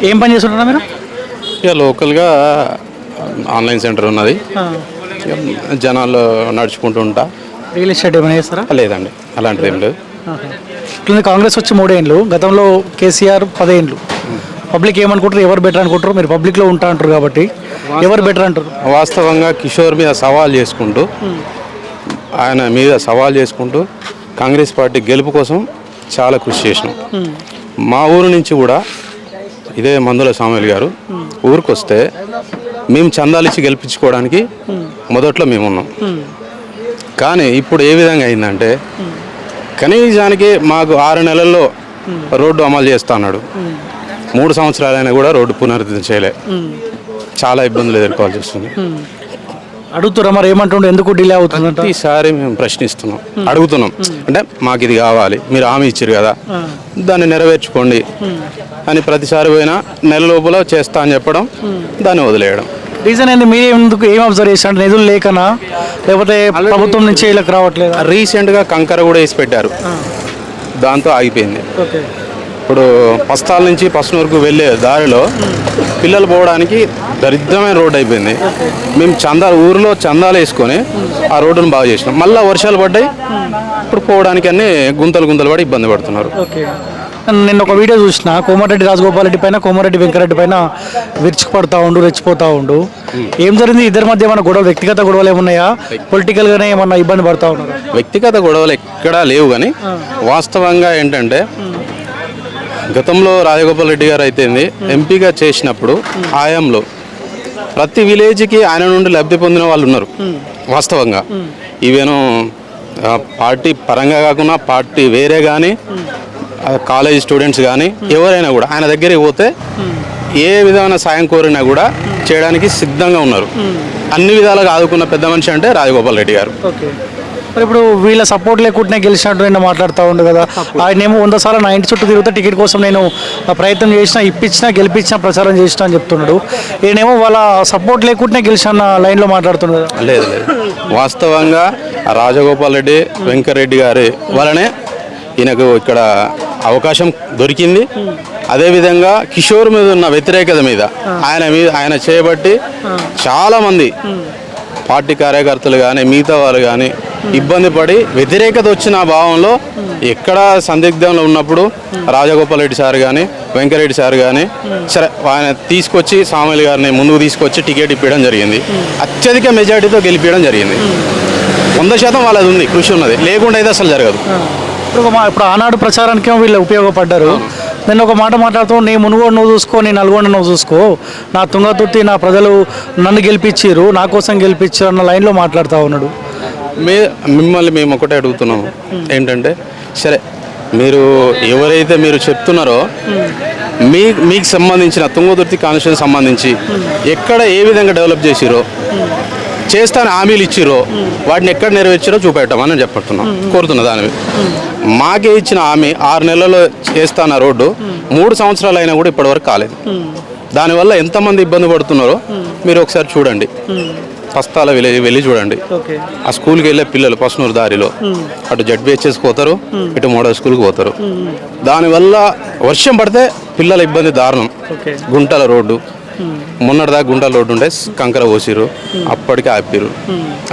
ఏం పని చేస్తుంటారా మీరు? ఇక లోకల్గా ఆన్లైన్ సెంటర్ ఉన్నది. జనాలు నడుచుకుంటూ ఉంటా. రియల్ ఎస్టేట్ ఏమైనా చేస్తారా? లేదండి, అలాంటిది ఏం లేదు. ఇట్లా కాంగ్రెస్ వచ్చి 3 ఏళ్ళు, గతంలో కేసీఆర్ 10 ఏళ్ళు. పబ్లిక్ ఏమనుకుంటారు, ఎవరు బెటర్ అనుకుంటారు? మీరు పబ్లిక్లో ఉంటా అంటారు కాబట్టి ఎవరు బెటర్ అంటారు? వాస్తవంగా కిషోర్ మీద సవాల్ చేసుకుంటూ, కాంగ్రెస్ పార్టీ గెలుపు కోసం చాలా కృషి చేసినాం. మా ఊరు నుంచి కూడా ఇదే మందుల సాములు గారు ఊరికి వస్తే మేము చందాలు ఇచ్చి గెలిపించుకోవడానికి మొదట్లో మేము ఉన్నాం. కానీ ఇప్పుడు ఏ విధంగా అయిందంటే కనీసానికి మాకు 6 నెలల్లో రోడ్డు అమలు చేస్తా అన్నాడు. 3 సంవత్సరాలైనా కూడా రోడ్డు పునరుద్ధరణ చేయలే. చాలా ఇబ్బందులు ఎదుర్కోవాల్సి వస్తుంది. అడుగుతురా మరి ఏమంటుండే, ఎందుకు డిలే అవుతుందంట? ఈసారి మేము ప్రశ్నిస్తున్నాం, అడుగుతున్నాం. అంటే మాకు ఇది కావాలి, మీరు హామీ ఇచ్చారు కదా, దాన్ని నెరవేర్చుకోండి అని ప్రతిసారి పోయినా నెల లోపల చేస్తా అని చెప్పడం, దాన్ని వదిలేయడం. రీజన్ ఏంది? మీరు ఎందుకు ఏం అబ్జర్వ్ చేస్తారు? నిధులు లేకనా, లేకపోతే ప్రభుత్వం నుంచి వీళ్ళకి రావట్లేదు? రీసెంట్గా కంకర కూడా వేసి పెట్టారు, దాంతో ఆగిపోయింది. ఇప్పుడు పస్తాల నుంచి పసునూరుకు వెళ్ళే దారిలో పిల్లలు పోవడానికి దరిద్రమైన రోడ్డు అయిపోయింది. మేము ఊరిలో చందాలు వేసుకొని ఆ రోడ్డును బాగా చేసినాం. మళ్ళీ వర్షాలు పడ్డాయి, ఇప్పుడు పోవడానికి అన్ని గుంతలు పడి ఇబ్బంది పడుతున్నారు. నేను ఒక వీడియో చూసిన, కోమారెడ్డి రాజగోపాల్ రెడ్డి పైన కోమారెడ్డి వెంకరెడ్డి పైన విరుచుకుపడతా ఉండు, రెచ్చిపోతా ఉండు. ఏం జరిగింది? ఇద్దరి మధ్య ఏమైనా గొడవ, వ్యక్తిగత గొడవలు ఏమున్నాయా? పొలిటికల్గానే ఏమన్నా ఇబ్బంది పడతా ఉన్నారు? వ్యక్తిగత గొడవలు ఎక్కడా లేవు. కానీ వాస్తవంగా ఏంటంటే గతంలో రాజగోపాల్ రెడ్డి గారు అయితే ఎంపీగా చేసినప్పుడు ఆయంలో ప్రతి విలేజ్కి ఆయన నుండి లబ్ధి పొందిన వాళ్ళు ఉన్నారు. వాస్తవంగా ఈవెను పార్టీ పరంగా కాకుండా పార్టీ వేరే కానీ కాలేజ్ స్టూడెంట్స్ కానీ ఎవరైనా కూడా ఆయన దగ్గరికి పోతే ఏ విధమైన సాయం కోరినా కూడా చేయడానికి సిద్ధంగా ఉన్నారు. అన్ని విధాలుగా ఆదుకున్న పెద్ద మనిషి అంటే రాజగోపాల్ రెడ్డి గారు. మరి ఇప్పుడు వీళ్ళ సపోర్ట్ లేకుండానే గెలిచినట్టు నేను మాట్లాడుతూ ఉండు కదా. ఆయనేమో 100 సార్లు నా ఇంటి చుట్టూ తిరిగితే టికెట్ కోసం నేను ప్రయత్నం చేసినా, ఇప్పించినా, గెలిపించినా, ప్రచారం చేసినా అని చెప్తున్నాడు. ఈయనేమో వాళ్ళ సపోర్ట్ లేకుండానే గెలిచిన లైన్లో మాట్లాడుతున్నాడు. లేదు, వాస్తవంగా రాజగోపాల్ రెడ్డి, వెంకరెడ్డి గారి వలనే ఈయనకు ఇక్కడ అవకాశం దొరికింది. అదేవిధంగా కిషోర్ మీద ఉన్న వ్యతిరేకత మీద ఆయన చేయబట్టి చాలామంది పార్టీ కార్యకర్తలు కానీ మిగతా వాళ్ళు కానీ ఇబ్బంది పడి వ్యతిరేకత వచ్చిన భావంలో ఎక్కడ సందిగ్ధంలో ఉన్నప్పుడు రాజగోపాల్ రెడ్డి సార్ కానీ వెంకరెడ్డి సార్ కానీ సరే ఆయన తీసుకొచ్చి సాములు గారిని ముందుకు తీసుకొచ్చి టికెట్ ఇప్పించడం జరిగింది. అత్యధిక మెజార్టీతో గెలిపించడం జరిగింది. 100% వాళ్ళది ఉంది, కృషి ఉన్నది. లేకుండా అయితే అసలు జరగదు. ఇప్పుడు ఆనాడు ప్రచారానికి వీళ్ళు ఉపయోగపడ్డారు. నేను ఒక మాట మాట్లాడుతూ, నీ మునుగోడు నువ్వు చూసుకో, నీ నల్గొండ నువ్వు చూసుకో, నా తుంగతుర్తి నా ప్రజలు నన్ను గెలిపించారు, నా కోసం గెలిపించారు అన్న లైన్లో మాట్లాడుతూ ఉన్నాడు. మిమ్మల్ని మేము ఒకటే అడుగుతున్నాము ఏంటంటే, సరే మీరు ఎవరైతే మీరు చెప్తున్నారో మీకు సంబంధించిన తుంగతుర్తి కాన్స్టిట్యూన్సీ సంబంధించి ఎక్కడ ఏ విధంగా డెవలప్ చేసిరో, చేస్తాను హామీలు ఇచ్చిరో వాటిని ఎక్కడ నెరవేర్చారో చూపెట్టమని చెప్తున్నాం, కోరుతున్నా. దాని మాకే ఇచ్చిన హామీ 6 నెలల్లో చేస్తాన రోడ్డు 3 సంవత్సరాలు అయినా కూడా ఇప్పటివరకు కాలేదు. దానివల్ల ఎంతమంది ఇబ్బంది పడుతున్నారో మీరు ఒకసారి చూడండి. పస్తాల వెళ్ళి చూడండి. ఆ స్కూల్కి వెళ్ళే పిల్లలు పసునూరు దారిలో అటు జడ్బిహెచ్ఎస్ పోతారు, ఇటు మోడల్ స్కూల్కి పోతారు. దానివల్ల వర్షం పడితే పిల్లల ఇబ్బంది దారుణం. గుంటల రోడ్డు, మొన్నటిదాకా గుంటల రోడ్డు ఉండే కంకర పోసిరు, అప్పటికే ఆపిరు.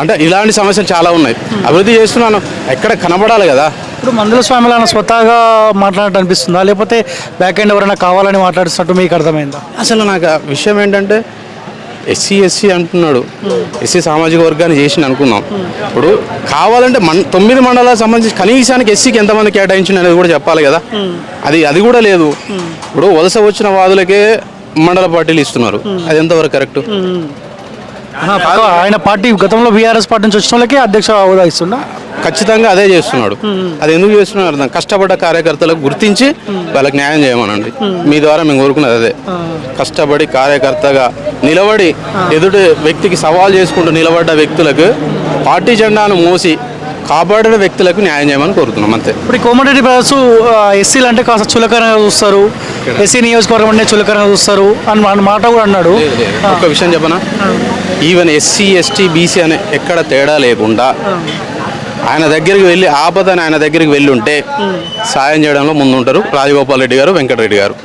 అంటే ఇలాంటి సమస్యలు చాలా ఉన్నాయి. అభివృద్ధి చేస్తున్నాను, ఎక్కడ కనబడాలి కదా. ఇప్పుడు మందుల స్వామిలో స్వతహాగా మాట్లాడినట్టు అనిపిస్తుందా, లేకపోతే బ్యాక్ ఎండ్ ఎవరైనా కావాలని మాట్లాడుతున్నట్టు మీకు అర్థమైందా? అసలు నాకు ఆ విషయం ఏంటంటే ఎస్సీ అంటున్నాడు, ఎస్సీ సామాజిక వర్గాన్ని చేసి అనుకున్నాం. ఇప్పుడు కావాలంటే 9 మండలాలకు సంబంధించి కనీసానికి ఎస్సీకి ఎంతమంది కేటాయించిన అనేది కూడా చెప్పాలి కదా. అది కూడా లేదు. ఇప్పుడు వలస వచ్చిన వాదులకే మండల పార్టీలు ఇస్తున్నారు, అది ఎంతవరకు కరెక్ట్? ఆయన పార్టీ గతంలో బీఆర్ఎస్ పార్టీ నుంచి వచ్చిన వాళ్ళకి అధ్యక్ష హోదా ఇస్తున్నా, ఖచ్చితంగా అదే చేస్తున్నాడు. అది ఎందుకు చేస్తున్నారు అర్థం, కష్టపడ్డ కార్యకర్తలకు గుర్తించి వాళ్ళకి న్యాయం చేయమనండి. మీ ద్వారా మేము కోరుకున్నది అదే. కష్టపడి కార్యకర్తగా నిలబడి ఎదుటి వ్యక్తికి సవాల్ చేసుకుంటూ నిలబడ్డ వ్యక్తులకు పార్టీ జెండాను మోసి కాపాడిన వ్యక్తులకు న్యాయం చేయమని కోరుతున్నాం, అంతే. ఇప్పుడు కోమటిరెడ్డి బ్రదర్స్ ఎస్సీలు అంటే కాస్త చులకనగా చూస్తారు, ఎస్సీ నియోజకవర్గం అంటే చులకనగా చూస్తారు అని మాట కూడా అన్నాడు. ఒక విషయం చెప్పనా, ఈవెన్ ఎస్సీ ఎస్టీ బీసీ అనే ఎక్కడ తేడా లేకుండా ఆయన దగ్గరికి వెళ్ళి ఆపదని ఆయన దగ్గరికి వెళ్ళి ఉంటే సాయం చేయడంలో ముందుంటారు రాజగోపాల్ రెడ్డి గారు, వెంకటరెడ్డి గారు.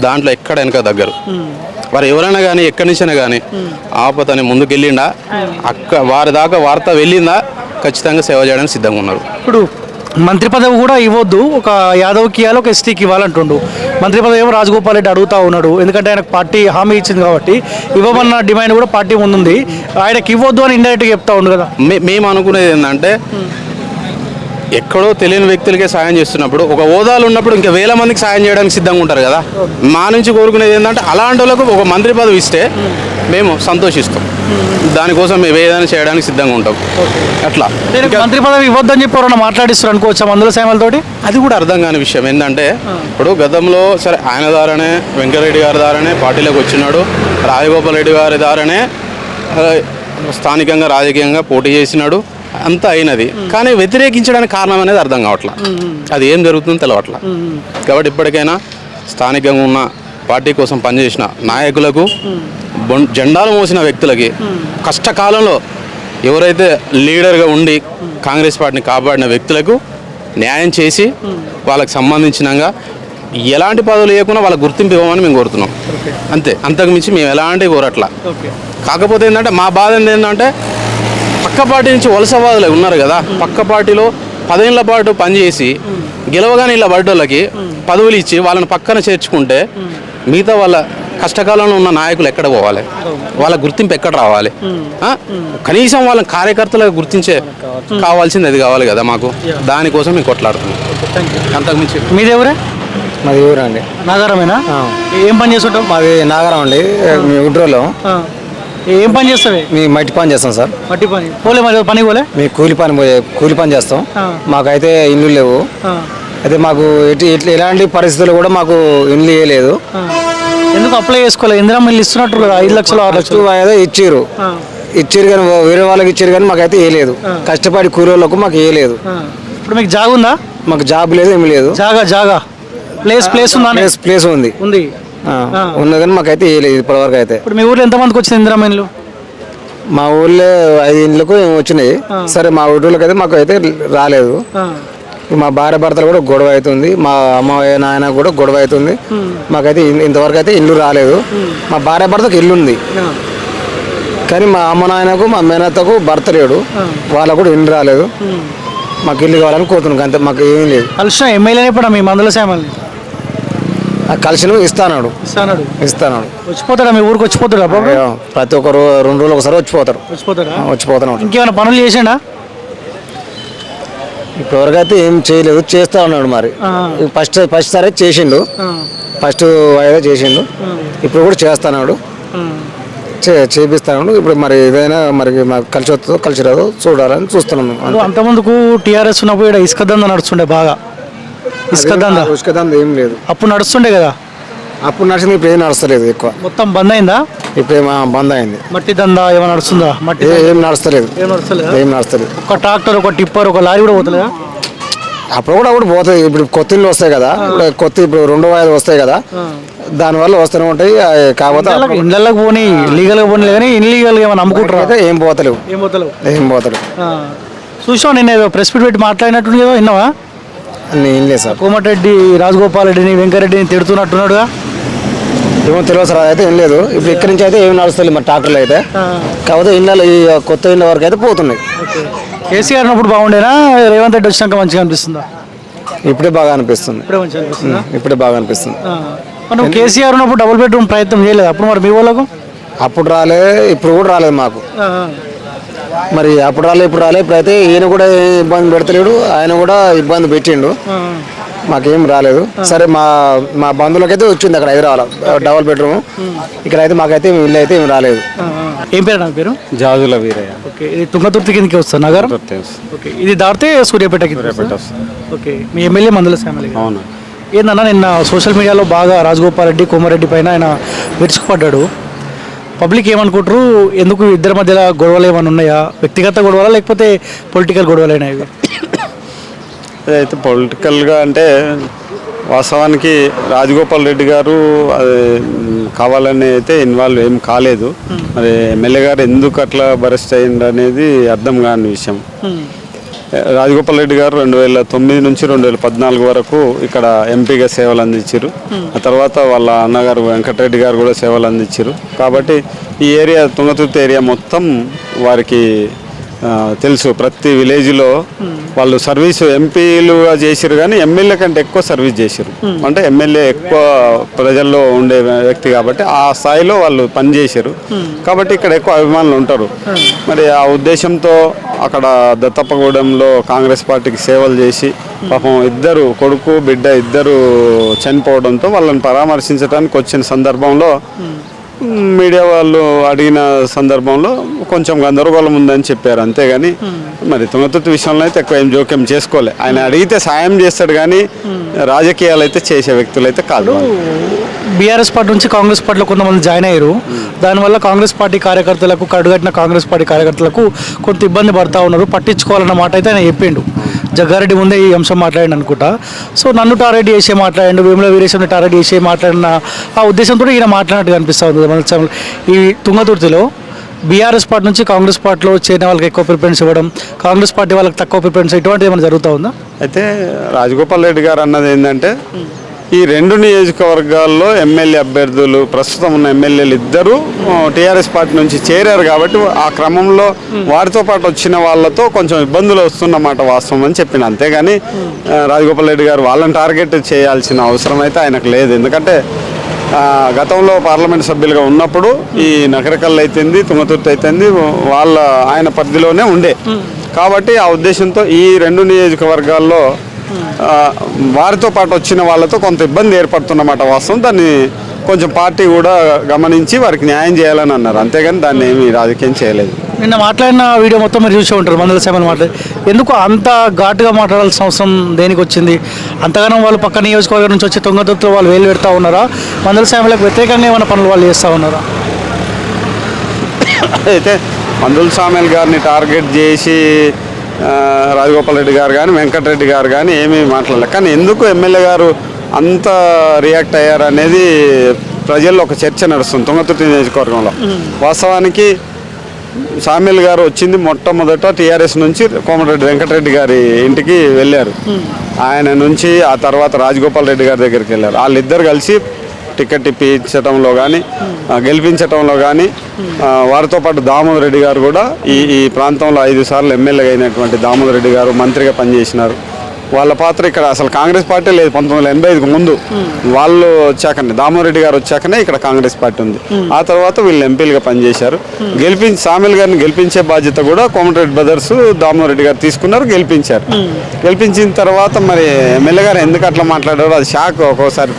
దాంట్లో ఎక్కడ వెనక దగ్గర వారు ఎవరైనా కానీ ఎక్కడి నుంచైనా కానీ ఆపదని ముందుకు వెళ్ళిండా, వారి దాకా వార్త వెళ్ళిందా ఖచ్చితంగా సేవ చేయడానికి సిద్ధంగా ఉన్నారు. ఇప్పుడు మంత్రి పదవి కూడా ఇవ్వద్దు, ఒక యాదవ్కి ఇవ్వాలి, ఒక ఎస్టీకి ఇవ్వాలంటుండు. మంత్రి పదవి ఏమో రాజగోపాల్ రెడ్డి అడుగుతా ఉన్నాడు, ఎందుకంటే ఆయనకు పార్టీ హామీ ఇచ్చింది కాబట్టి ఇవ్వమన్న డిమాండ్ కూడా పార్టీ ముందుంది. ఆయనకి ఇవ్వద్దు అని ఇండైరెక్ట్గా చెప్తా ఉండు కదా. మేము అనుకునేది ఏంటంటే ఎక్కడో తెలియని వ్యక్తులకే సాయం చేస్తున్నప్పుడు ఒక హోదాలు ఉన్నప్పుడు ఇంకా వేల మందికి సాయం చేయడానికి సిద్ధంగా ఉంటారు కదా. మా నుంచి కోరుకునేది ఏంటంటే అలాంటి వాళ్ళకు ఒక మంత్రి పదవి ఇస్తే మేము సంతోషిస్తాం, దానికోసం మేము ఏదైనా చేయడానికి సిద్ధంగా ఉంటాం. అట్లా మంత్రి పదవి ఇవ్వద్దని చెప్పి ఎవరన్నా మాట్లాడిస్తారు అనుకోవచ్చా మందుల సేవలతోటి? అది కూడా అర్థం కాని విషయం ఏంటంటే ఇప్పుడు గతంలో సరే ఆయన ద్వారానే వెంకటరెడ్డి గారి ద్వారానే పార్టీలోకి వచ్చినాడు, రాజగోపాల్ రెడ్డి గారి ద్వారానే స్థానికంగా రాజకీయంగా పోటీ చేసినాడు, అంతా అయినది. కానీ వ్యతిరేకించడానికి కారణం అనేది అర్థం కావట్లా, అది ఏం జరుగుతుందో తెలవట్లా. కాబట్టి ఇప్పటికైనా స్థానికంగా ఉన్న పార్టీ కోసం పనిచేసిన నాయకులకు, జెండాలు మోసిన వ్యక్తులకి, కష్టకాలంలో ఎవరైతే లీడర్గా ఉండి కాంగ్రెస్ పార్టీని కాపాడిన వ్యక్తులకు న్యాయం చేసి వాళ్ళకి సంబంధించినంగా ఎలాంటి పదవులు లేకుండా వాళ్ళకి గుర్తింపు ఇవ్వమని మేము కోరుతున్నాం. అంతే, అంతకుమించి మేము ఎలాంటివి కోరట్లా. కాకపోతే ఏంటంటే మా బాధ ఏంటంటే పక్క పార్టీ నుంచి వలసవాదులు ఉన్నారు కదా, పక్క పార్టీలో 10 ఏళ్ల పాటు పనిచేసి గెలవగానే ఇలా పడ్డోళ్ళకి పదవులు ఇచ్చి వాళ్ళని పక్కన చేర్చుకుంటే మిగతా వాళ్ళ కష్టకాలంలో ఉన్న నాయకులు ఎక్కడ పోవాలి, వాళ్ళ గుర్తింపు ఎక్కడ రావాలి? కనీసం వాళ్ళ కార్యకర్తలకు గుర్తించే కావాల్సింది అది కావాలి కదా మాకు. దానికోసం మేము కొట్లాడుతున్నాం, అంతకుమించి. మీది ఎవరే? మాది ఊరు అండి. నాగారమేనా? ఏం పని చేస్తుంటాం? మాది నాగారం అండి, మీ ఉడ్రోలో. ఏం పని చేస్తావే? మీ మట్టి పని చేస్తాం సార్. మట్టి పని పోలే, మరి పని పోలే? మీ కూలి పని చేస్తాం. మాకైతే ఇల్లు లేవు. అయితే మాకు ఎలాంటి పరిస్థితులు కూడా మాకు ఇల్లు ఇవ్వలేదు. ఎందుకు అప్లై చేసుకోలేదు? ఇందిరమ్మ ఇల్లు ఇస్తున్నట్టు కదా, 5 లక్షలు 6 లక్షలు అయితే ఇచ్చారు కానీ వేరే వాళ్ళకి ఇచ్చారు కానీ మాకైతే వేయలేదు. కష్టపడి కూలీలకు మాకు వేయలేదు. ఇప్పుడు మీకు జాగ్ ఉందా? మాకు జాబ్ లేదు, ఏమి లేదు. జాగా ప్లేస్ ఉందా? ప్లేస్ ఉంది ఉంది కానీ మాకైతే వేయలేదు ఇప్పటివరకు. అయితే ఇప్పుడు మీ ఊర్లో ఎంతమందికి వచ్చింది ఇందిరమ్మ ఇల్లు? మా ఊళ్ళో 5 ఇండ్లకు వచ్చినాయి. సరే, మా ఊళ్ళోకి అయితే మాకు అయితే రాలేదు. మా భార్య భర్తలు కూడా గొడవ అవుతుంది, మా అమ్మ నాయన కూడా గొడవ అవుతుంది. మాకైతే ఇంతవరకు అయితే ఇల్లు రాలేదు. మా భార్య భర్తకు ఇల్లు ఉంది కానీ మా అమ్మ నాయనకు, మా మేనత్తకు భర్త లేడు, వాళ్ళకు కూడా ఇల్లు రాలేదు. మాకు ఇల్లు కావాలని కోరుతున్నాం, అంతే. మాకు ఏమీ లేదు. కలిసిన ఎమ్మెల్యే ఇప్పుడు మీ మందుల సేమల్ని కలిసి ఇస్తాడు. వచ్చిపోతాడా మీ ఊరికి? వచ్చిపోతాడా? ప్రతి ఒక్కరు 2 రోజులు ఒకసారి వచ్చిపోతాడు. ఇంకేమైనా పనులు చేసిండా? ఇప్పటివరకు అయితే ఏం చేయలేదు, చేస్తా ఉన్నాడు. మరి ఫస్ట్ సారి చేసిండు, ఫస్ట్ వాయిదా చేసిండు, ఇప్పుడు కూడా చేస్తున్నాడు, చేపిస్తున్నాడు. ఇప్పుడు మరి ఏదైనా మరి మాకు కలిసి వస్తుందో కలిసి రాదో చూడాలని చూస్తున్నాం. అంతమందుకు టీఆర్ఎస్ ఉన్నప్పుడు ఇక్కడ ఇసుక దందా నడుస్తుండే బాగా. ఇసుక దందా ఏం లేదు, అప్పుడు నడుస్తుండే కదా. అప్పుడు నడిచింది, ఇప్పుడు ఏం నడుస్తలేదు. ఎక్కువ మొత్తం బంద్ అయిందా? ఇప్పుడు బంద్ అయింది. మట్టి దందా ఏమైనా నడుస్తుందా? మట్టి ఏం నడుస్తలేదు. ఒక ట్రాక్టర్, ఒక టిప్పర్, ఒక లారీ కూడా పోతలేదా? అప్పుడు కూడా పోతాయి. ఇప్పుడు కొత్త ఇల్లు వస్తాయి కదా, ఇప్పుడు 2 వాయిదాలు వస్తాయి కదా, దానివల్ల వస్తూనే ఉంటాయి. కాకపోతే ఇళ్ళకి పోనీ లీగల్గా పోనీ కానీ ఇన్లీగల్గా ఏమైనా అమ్ముకుంటారు అయితే ఏం పోతలేవు. చూసావు, నేను ఏదో ప్రెస్ మీట్ పెట్టి మాట్లాడినట్టు ఏదో విన్నావా? ఏం లేదు సార్. కోమటిరెడ్డి రాజగోపాల్ రెడ్డిని, వెంకరెడ్డిని తిడుతున్నట్టున్నాడుగా. ఏమో తెలియదు సార్, అయితే ఏం లేదు. ఇప్పుడు ఇక్కడి నుంచి అయితే ఏం నడుస్తుంది మరి ట్రాక్టర్లు అయితే. కాకపోతే ఇళ్ళలో ఈ కొత్త ఇళ్ళ వరకు అయితే పోతున్నాయి. కేసీఆర్ ఉన్నప్పుడు బాగుండేనా, రేవంత్ రెడ్డి వచ్చినాక మంచిగా అనిపిస్తుందా? ఇప్పుడే బాగా అనిపిస్తుంది. ఇప్పుడే బాగా అనిపిస్తుంది. మనం కేసీఆర్ ఉన్నప్పుడు డబుల్ బెడ్రూమ్ ప్రయత్నం చేయలేదు అప్పుడు? మరి మీ వాళ్ళకు అప్పుడు రాలేదు, ఇప్పుడు కూడా రాలేదు మాకు. మరి అప్పుడు రాలేదు, ఇప్పుడు రాలేదు. ఇప్పుడు అయితే ఈయన కూడా ఇబ్బంది పెడతలేడు, ఆయన కూడా ఇబ్బంది పెట్టిండు, మాకేం రాలేదు. సరే, మా బంధువులకైతే వచ్చింది అక్కడ హైదరాబాద్ డబుల్ బెడ్రూమ్. ఇక్కడ అయితే మాకైతే ఇల్లు అయితే ఏం రాలేదు. ఏం పేరు? నా పేరు జాజుల వీరయ్య. ఓకే, ఇది తుంగతుర్తి కిందకి వస్తుంది నగరం. ఓకే, ఇది దాటితే సూర్యాపేటకి. ఓకే, మీ ఎమ్మెల్యే మందుల శ్యామలి. అవును. ఏందన్నా, నిన్న సోషల్ మీడియాలో బాగా రాజగోపాల్ రెడ్డి, కోమారెడ్డి పైన ఆయన విరుచుకుపడ్డాడు. పబ్లిక్ ఏమనుకుంటారు, ఎందుకు ఇద్దరి మధ్యలో గొడవలు ఏమైనా ఉన్నాయా? వ్యక్తిగత గొడవలా లేకపోతే పొలిటికల్ గొడవలైనా? ఇవి అయితే పొలిటికల్గా అంటే వాస్తవానికి రాజగోపాల్ రెడ్డి గారు అది కావాలని అయితే ఇన్వాల్వ్ ఏం కాలేదు. మరి ఎమ్మెల్యే గారు ఎందుకు అట్లా బరెస్ట్ అయ్యింది అనేది అర్థం కాని విషయం. రాజగోపాల్ రెడ్డి గారు 2009 నుంచి 2014 వరకు ఇక్కడ ఎంపీగా సేవలు అందించారు. ఆ తర్వాత వాళ్ళ అన్నగారు వెంకటరెడ్డి గారు కూడా సేవలు అందించారు. కాబట్టి ఈ ఏరియా తుంగతుర్తి ఏరియా మొత్తం వారికి తెలుసు. ప్రతి విలేజ్లో వాళ్ళు సర్వీసు ఎంపీలుగా చేసిరు కానీ ఎమ్మెల్యే కంటే ఎక్కువ సర్వీస్ చేసిరు. అంటే ఎమ్మెల్యే ఎక్కువ ప్రజల్లో ఉండే వ్యక్తి కాబట్టి ఆ స్థాయిలో వాళ్ళు పనిచేసారు. కాబట్టి ఇక్కడ ఎక్కువ అభిమానులు ఉంటారు. మరి ఆ ఉద్దేశంతో అక్కడ దత్తప్పగూడెంలో కాంగ్రెస్ పార్టీకి సేవలు చేసి పాపం ఇద్దరు కొడుకు బిడ్డ ఇద్దరు చనిపోవడంతో వాళ్ళని పరామర్శించడానికి వచ్చిన సందర్భంలో మీడియా వాళ్ళు అడిగిన సందర్భంలో కొంచెం గందరగోళం ఉందని చెప్పారు. అంతేగాని మరి తుంగతుర్తి విషయంలో అయితే ఎక్కువ ఏం జోక్యం చేసుకోలే. ఆయన అడిగితే సాయం చేస్తాడు కానీ రాజకీయాలు అయితే చేసే వ్యక్తులు అయితే కాదు. బీఆర్ఎస్ పార్టీ నుంచి కాంగ్రెస్ పార్టీలో కొంతమంది జాయిన్ అయ్యారు. దానివల్ల కాంగ్రెస్ పార్టీ కార్యకర్తలకు కడుగట్టిన కాంగ్రెస్ పార్టీ కార్యకర్తలకు కొంత ఇబ్బంది పడతా ఉన్నారు. పట్టించుకోవాలన్న మాట అయితే ఆయన చెప్పిండు. జగ్గారెడ్డి ముందే ఈ అంశం మాట్లాడండి అనుకుంటా. సో నన్ను టార్గెట్ చేసే మాట్లాడండి, వేముల వీరేశంని టార్గెట్ చేసే మాట్లాడిన ఆ ఉద్దేశంతో ఈయన మాట్లాడినట్టు కనిపిస్తూ ఉంది. ఈ తుంగతుర్తిలో బీఆర్ఎస్ పార్టీ నుంచి కాంగ్రెస్ పార్టీలో చేరిన వాళ్ళకి ఎక్కువ ప్రిఫరెన్స్ ఇవ్వడం, కాంగ్రెస్ పార్టీ వాళ్ళకి తక్కువ ప్రిఫరెన్స్, ఇటువంటిది ఏమైనా జరుగుతూ ఉందా? అయితే రాజగోపాల్ రెడ్డి గారు అన్నది ఏంటంటే ఈ రెండు నియోజకవర్గాల్లో ఎమ్మెల్యే అభ్యర్థులు ప్రస్తుతం ఉన్న ఎమ్మెల్యేలు ఇద్దరు టీఆర్ఎస్ పార్టీ నుంచి చేరారు. కాబట్టి ఆ క్రమంలో వారితో పాటు వచ్చిన వాళ్ళతో కొంచెం ఇబ్బందులు వస్తున్నమాట వాస్తవం అని చెప్పిన. అంతేగాని రాజగోపాల్ రెడ్డి గారు వాళ్ళని టార్గెట్ చేయాల్సిన అవసరం అయితే ఆయనకు లేదు. ఎందుకంటే గతంలో పార్లమెంట్ సభ్యులుగా ఉన్నప్పుడు ఈ నగరకల్ అయితేంది తుంగతుర్తి అయితేంది ఆయన పరిధిలోనే ఉండే. కాబట్టి ఆ ఉద్దేశంతో ఈ రెండు నియోజకవర్గాల్లో వారితో పాటు వచ్చిన వాళ్ళతో కొంత ఇబ్బంది ఏర్పడుతున్నమాట వాస్తవం. దాన్ని కొంచెం పార్టీ కూడా గమనించి వారికి న్యాయం చేయాలని అన్నారు. అంతేగాని దాన్ని ఏమి రాజకీయం చేయలేదు. నిన్న మాట్లాడిన వీడియో మొత్తం మీరు చూసే ఉంటారు. మందల సేమలు మాట్లాడి ఎందుకు అంత ఘాటుగా మాట్లాడాల్సిన అవసరం దేనికి వచ్చింది? అంతగానో వాళ్ళు పక్క నియోజకవర్గం నుంచి వచ్చి తుంగతుర్తిలో వాళ్ళు వేలు పెడతా ఉన్నారా? మందల సేమలకు వ్యతిరేకంగా ఏమైనా పనులు వాళ్ళు చేస్తూ ఉన్నారా? అయితే మందుల సామెల్ గారిని టార్గెట్ చేసి రాజగోపాల్ రెడ్డి గారు కానీ వెంకటరెడ్డి గారు కానీ ఏమీ మాట్లాడలేదు. కానీ ఎందుకు ఎమ్మెల్యే గారు అంత రియాక్ట్ అయ్యారు అనేది ప్రజల్లో ఒక చర్చ నడుస్తుంది తుంగతుర్తి నియోజకవర్గంలో. వాస్తవానికి సామెల్ గారు వచ్చింది మొట్టమొదట టీఆర్ఎస్ నుంచి కోమటిరెడ్డి వెంకటరెడ్డి గారి ఇంటికి వెళ్ళారు. ఆయన నుంచి ఆ తర్వాత రాజగోపాల్ రెడ్డి గారి దగ్గరికి వెళ్ళారు. వాళ్ళిద్దరు కలిసి టికెట్ ఇప్పించడంలో కానీ గెలిపించడంలో కానీ వారితో పాటు దామోదర్ రెడ్డి గారు కూడా ఈ ప్రాంతంలో 5 సార్లు ఎమ్మెల్యే అయినటువంటి దామోదర్ రెడ్డి గారు మంత్రిగా పనిచేసినారు. వాళ్ళ పాత్ర ఇక్కడ అసలు కాంగ్రెస్ పార్టీ లేదు. 1985కు ముందు వాళ్ళు వచ్చాకనే దామోదర్ రెడ్డి గారు వచ్చాకనే ఇక్కడ కాంగ్రెస్ పార్టీ ఉంది. ఆ తర్వాత వీళ్ళు ఎంపీలుగా పనిచేశారు. సామెల్ గారిని గెలిపించే బాధ్యత కూడా కోమటిరెడ్డి బ్రదర్స్ దామోదర్ రెడ్డి గారు తీసుకున్నారు, గెలిపించారు. గెలిపించిన తర్వాత మరి ఎమ్మెల్యే గారు ఎందుకు అట్లా మాట్లాడారో అది షాక్. ఒక్కోసారి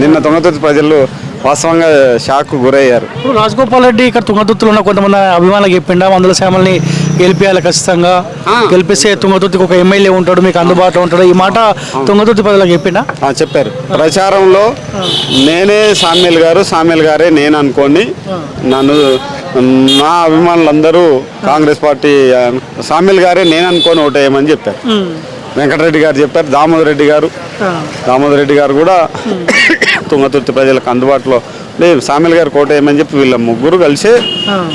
నిన్న తుంగతుర్తి ప్రజలు వాస్తవంగా షాక్ గురయ్యారు. ఇప్పుడు రాజగోపాల్ రెడ్డి ఇక్కడ తుంగతుర్తిలో ఉన్న కొంతమంది అభిమానులకు చెప్పిండా మందుల సేమల్ని గెలిపించాలి, ఖచ్చితంగా గెలిపిస్తే తుంగతుర్తికి ఒక ఎమ్మెల్యే ఉంటాడు, మీకు అందుబాటులో ఉంటాడు, ఈ మాట తుంగతుర్తి ప్రజలకు చెప్పిండా? చెప్పారు. ప్రచారంలో నేనే సామ్యుల్ గారే నేను అనుకోని నన్ను నా అభిమానులందరూ కాంగ్రెస్ పార్టీ సామ్యుల్ గారే నేను అనుకోని ఓటేయమని చెప్పారు. వెంకటరెడ్డి గారు చెప్పారు. దామోదర్ రెడ్డి గారు కూడా తుంగతుర్తి ప్రజలకు అందుబాటులో లేదు సామెల్ గారు కోటేయమని చెప్పి వీళ్ళ ముగ్గురు కలిసి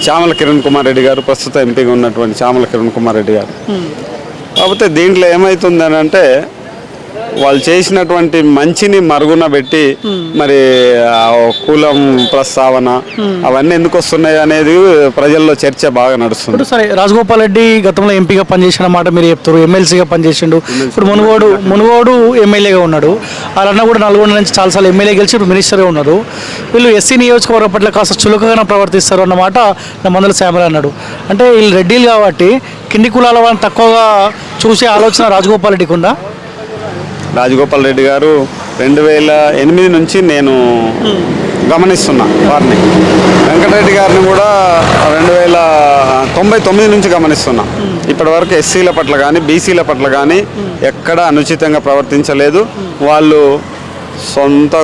చామల కిరణ్ కుమార్ రెడ్డి గారు ప్రస్తుత ఎంపీగా ఉన్నటువంటి చామల కిరణ్ కుమార్ రెడ్డి గారు. కాకపోతే దీంట్లో ఏమవుతుందని అంటే వాళ్ళు చేసినటువంటి మంచిని మరుగున పెట్టి మరి కులం ప్రస్తావన అవన్నీ ఎందుకు వస్తున్నాయి అనేది ప్రజల్లో చర్చ బాగా నడుస్తుంది. సరే, రాజగోపాల్ రెడ్డి గతంలో ఎంపీగా పనిచేసిన మాట మీరు చెప్తారు, ఎమ్మెల్సీగా పనిచేసిండు, ఇప్పుడు మునుగోడు ఎమ్మెల్యేగా ఉన్నాడు. వాళ్ళన్న కూడా నల్గొండ నుంచి చాలాసార్లు ఎమ్మెల్యే గెలిచి ఇప్పుడు మినిస్టర్గా ఉన్నారు. వీళ్ళు ఎస్సీ నియోజకవర్గం పట్ల కాస్త చులకగా ప్రవర్తిస్తారు అన్నమాట మందల శ్యామల అన్నాడు. అంటే వీళ్ళు రెడ్డిలు కాబట్టి కింది కులాల వాళ్ళని తక్కువగా చూసే ఆలోచన రాజగోపాల్ రెడ్డికి ఉందా? రాజగోపాల్ రెడ్డి గారు 2008 నుంచి నేను గమనిస్తున్నా వారిని. వెంకటరెడ్డి గారిని కూడా 1999 నుంచి గమనిస్తున్నా. ఇప్పటివరకు ఎస్సీల పట్ల కానీ బీసీల పట్ల కానీ ఎక్కడ అనుచితంగా ప్రవర్తించలేదు. వాళ్ళు సొంత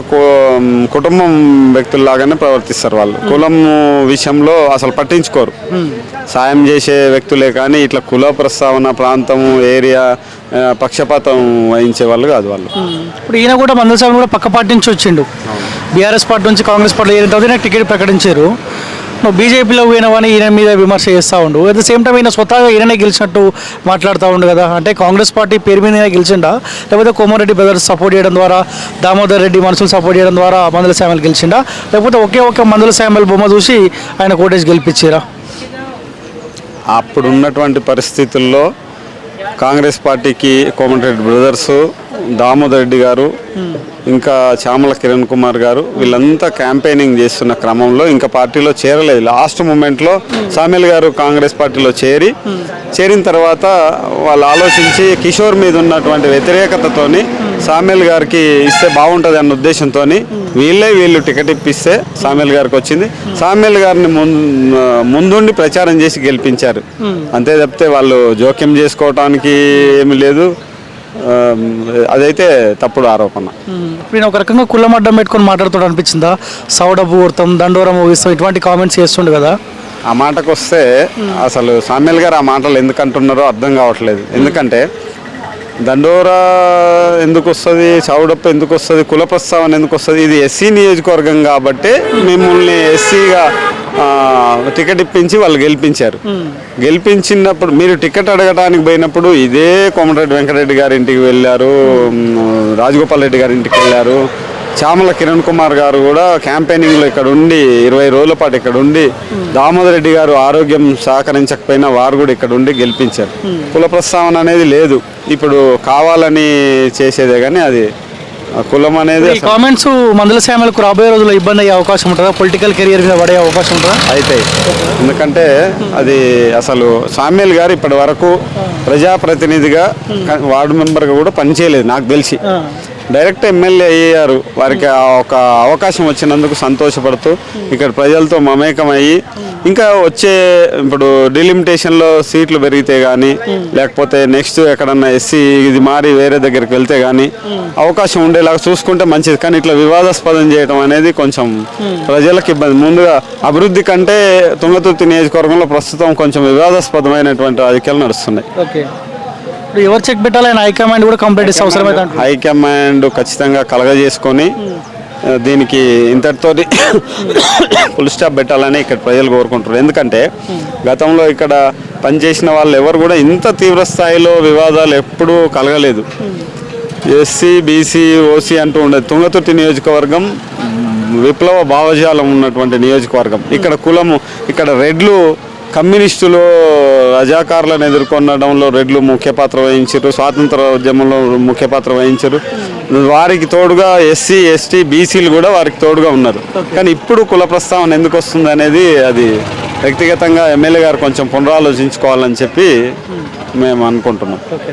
కుటుంబం వ్యక్తుల్లాగానే ప్రవర్తిస్తారు. వాళ్ళు కులం విషయంలో అసలు పట్టించుకోరు. సాయం చేసే వ్యక్తులే కానీ ఇట్లా కుల ప్రస్తావన, ప్రాంతము, ఏరియా పక్షపాతం వహించే వాళ్ళు కాదు వాళ్ళు. ఇప్పుడు ఈయన కూడా మందల స్వామి కూడా పక్క పార్టీ నుంచి వచ్చిండు. బీఆర్ఎస్ పార్టీ నుంచి కాంగ్రెస్ పార్టీ ఏదైతే నాకు టికెట్ ప్రకటించారు. నువ్వు బీజేపీలో పోయినవని ఈయన మీద విమర్శ చేస్తూ ఉండు. అట్ ద సేమ్ టైం ఈయన స్వతహాగా ఈయననే గెలిచినట్టు మాట్లాడుతూ ఉండు కదా. అంటే కాంగ్రెస్ పార్టీ పేరు మీద గెలిచిండా, లేకపోతే కోమారెడ్డి బ్రదర్స్ సపోర్ట్ చేయడం ద్వారా, దామోదర్ రెడ్డి మనుషులు సపోర్ట్ చేయడం ద్వారా మందుల శామ్యుల్ గెలిచిండా, లేకపోతే ఒకే ఒక్క మందుల శామ్యుల్ బొమ్మ చూసి ఆయన కోటేజ్ గెలిపించారా? అప్పుడు ఉన్నటువంటి పరిస్థితుల్లో కాంగ్రెస్ పార్టీకి కోమటిరెడ్డి బ్రదర్స్, దామోదర్ రెడ్డి గారు, ఇంకా చామల కిరణ్ కుమార్ గారు వీళ్ళంతా క్యాంపెయినింగ్ చేస్తున్న క్రమంలో ఇంకా పార్టీలో చేరలేదు. లాస్ట్ మూమెంట్లో సామ్యుల్ గారు కాంగ్రెస్ పార్టీలో చేరిన తర్వాత వాళ్ళు ఆలోచించి కిషోర్ మీద ఉన్నటువంటి వ్యతిరేకతతోని సామ్యుల్ గారికి ఇస్తే బాగుంటుంది అన్న ఉద్దేశంతో వీళ్ళు టికెట్ ఇప్పిస్తే సామ్యుల్ గారికి వచ్చింది. సామ్యుల్ గారిని ముందుండి ప్రచారం చేసి గెలిపించారు. అంతే తప్పితే వాళ్ళు జోక్యం చేసుకోవటానికి ఏమీ లేదు. అదైతే తప్పుడు ఆరోపణ. నేను ఒక రకంగా కులం అడ్డం పెట్టుకొని మాట్లాడుతూ అనిపించిందా? సౌడబ్బు ఊడతాం, దండోరం ఊగిస్తాం, ఇటువంటి కామెంట్స్ చేస్తుండే కదా. ఆ మాటకు వస్తే అసలు సామ్యుల్ గారు ఆ మాటలు ఎందుకు అంటున్నారో అర్థం కావట్లేదు. ఎందుకంటే దండోరా ఎందుకు వస్తుంది, చౌడప్ప ఎందుకు వస్తుంది, కుల ప్రస్తావన ఎందుకు వస్తుంది? ఇది ఎస్సీ నియోజకవర్గం కాబట్టి మిమ్మల్ని ఎస్సీగా టికెట్ ఇప్పించి వాళ్ళు గెలిపించారు. గెలిపించినప్పుడు మీరు టికెట్ అడగడానికి పోయినప్పుడు ఇదే కోమటిరెడ్డి వెంకటరెడ్డి గారి ఇంటికి వెళ్ళారు, రాజగోపాల్ రెడ్డి గారి ఇంటికి వెళ్ళారు, చామల కిరణ్ కుమార్ గారు కూడా క్యాంపెయినింగ్లో ఇక్కడ ఉండి 20 రోజుల పాటు ఇక్కడ ఉండి, దామోదర్ రెడ్డి గారు ఆరోగ్యం సహకరించకపోయినా వారు కూడా ఇక్కడ ఉండి గెలిపించారు. కుల ప్రస్తావన అనేది లేదు. ఇప్పుడు కావాలని చేసేదే కానీ అది కులం అనేది కామెంట్స్ మందుల శామ్యుల్కు రాబోయే రోజుల్లో ఇబ్బంది అయ్యే అవకాశం ఉంటుందా? పొలిటికల్ కెరియర్ మీద పడే అవకాశం ఉంటుందా? అయితే ఎందుకంటే అది అసలు సామ్యుల్ గారు ఇప్పటి వరకు ప్రజాప్రతినిధిగా వార్డు మెంబర్గా కూడా పనిచేయలేదు నాకు తెలిసి. డైరెక్ట్ ఎమ్మెల్యే అయ్యారు. వారికి ఒక అవకాశం వచ్చినందుకు సంతోషపడుతూ ఇక్కడ ప్రజలతో మమేకమయ్యి ఇంకా వచ్చే ఇప్పుడు డిలిమిటేషన్లో సీట్లు పెరిగితే కానీ లేకపోతే నెక్స్ట్ ఎక్కడన్నా ఎస్సీ ఇది మారి వేరే దగ్గరికి వెళ్తే కానీ అవకాశం ఉండేలాగా చూసుకుంటే మంచిది. కానీ ఇట్లా వివాదాస్పదం చేయడం అనేది కొంచెం ప్రజలకు ఇబ్బంది. ముందుగా అభివృద్ధి కంటే తుంగతుర్తి నియోజకవర్గంలో ప్రస్తుతం కొంచెం వివాదాస్పదమైనటువంటి రాజకీయాలు నడుస్తున్నాయి. ఓకే, ఇప్పుడు ఎవరు చెక్ పెట్టాలి? ఆయన హైకమాండ్ కూడా కంప్లీట్ చేసే అవసరం అయితే హైకమాండ్ ఖచ్చితంగా కలగజేసుకొని దీనికి ఇంతటితో ఫుల్ స్టాప్ పెట్టాలని ఇక్కడ ప్రజలు కోరుకుంటారు. ఎందుకంటే గతంలో ఇక్కడ పనిచేసిన వాళ్ళు ఎవరు కూడా ఇంత తీవ్ర స్థాయిలో వివాదాలు ఎప్పుడూ కలగలేదు. ఎస్సీ బీసీ ఓసీ అంటూ ఉండేది. తుంగతుర్తి నియోజకవర్గం విప్లవ భావజాలం ఉన్నటువంటి నియోజకవర్గం. ఇక్కడ కులము, ఇక్కడ రెడ్లు కమ్యూనిస్టులు రజాకారులను ఎదుర్కొనడంలో రెడ్లు ముఖ్య పాత్ర వహించారు. స్వాతంత్ర ఉద్యమంలో ముఖ్య పాత్ర వహించారు. వారికి తోడుగా ఎస్సీ ఎస్టీ బీసీలు కూడా వారికి తోడుగా ఉన్నారు. కానీ ఇప్పుడు కుల ప్రస్తావన ఎందుకు వస్తుంది అనేది అది వ్యక్తిగతంగా ఎమ్మెల్యే గారు కొంచెం పునరాలోచించుకోవాలని చెప్పి మేము అనుకుంటున్నాం.